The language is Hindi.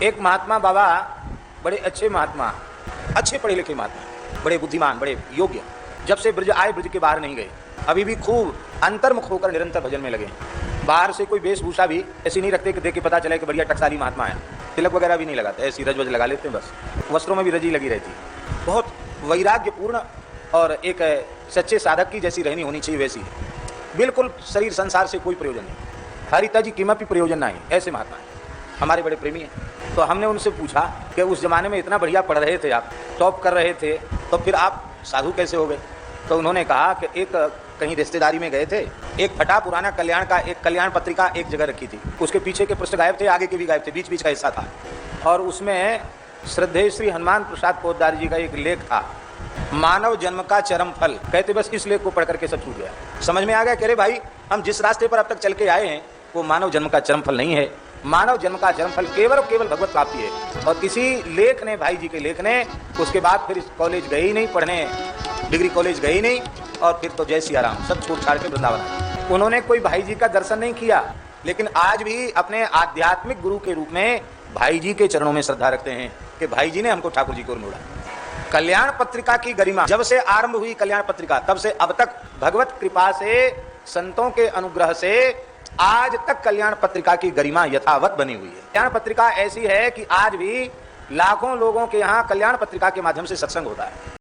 एक महात्मा बाबा, बड़े अच्छे महात्मा, अच्छे पढ़े लिखे महात्मा, बड़े बुद्धिमान, बड़े योग्य, जब से ब्रज आए ब्रज के बाहर नहीं गए, अभी भी खूब अंतर्मुख होकर निरंतर भजन में लगे। बाहर से कोई वेशभूषा भी ऐसी नहीं रखते कि देख के पता चले कि बढ़िया टकसाली महात्मा है। तिलक वगैरह भी नहीं लगाते, ऐसी रज वज लगा लेते हैं बस। वस्त्रों में भी रजी लगी रहती। बहुत वैराग्यपूर्ण और एक सच्चे साधक की जैसी रहनी होनी चाहिए वैसी। बिल्कुल शरीर संसार से कोई प्रयोजन नहीं, हरिता जी किमपि प्रयोजन नहीं, ऐसे महात्मा है। हमारे बड़े प्रेमी हैं। तो हमने उनसे पूछा कि उस जमाने में इतना बढ़िया पढ़ रहे थे आप, टॉप कर रहे थे, तो फिर आप साधु कैसे हो गए? तो उन्होंने कहा कि एक कहीं रिश्तेदारी में गए थे, एक फटा पुराना कल्याण का एक कल्याण पत्रिका एक जगह रखी थी, उसके पीछे के पृष्ठ गायब थे, आगे के भी गायब थे, बीच बीच का हिस्सा था, और उसमें श्रद्धेय श्री हनुमान प्रसाद पोद्दार जी का एक लेख था, मानव जन्म का चरम फल। कहते बस इस लेख को पढ़ करके सब छूट गया, समझ में आ गया कि अरे भाई हम जिस रास्ते पर अब तक चल के आए हैं वो मानव जन्म का चरम फल नहीं है। मानव जन्म का चरम फल केवल और केवल भगवत प्राप्ति है। और इसी लेख ने, भाई जी के लेख ने, उसके बाद फिर कॉलेज गए ही नहीं पढ़ने, डिग्री कॉलेज गए ही नहीं, और फिर तो जय सिया राम सब छोड़ छाड़ के वृंदावन। उन्होंने कोई भाई जी का दर्शन नहीं किया, लेकिन आज भी अपने आध्यात्मिक गुरु के रूप में भाई जी के चरणों में श्रद्धा रखते हैं कि भाई जी ने हमको ठाकुर जी को मोड़ा। कल्याण पत्रिका की गरिमा जब से आरंभ हुई, कल्याण पत्रिका, तब से अब तक भगवत कृपा से, संतों के अनुग्रह से आज तक कल्याण पत्रिका की गरिमा यथावत बनी हुई है। कल्याण पत्रिका ऐसी है कि आज भी लाखों लोगों के यहाँ कल्याण पत्रिका के माध्यम से सत्संग होता है।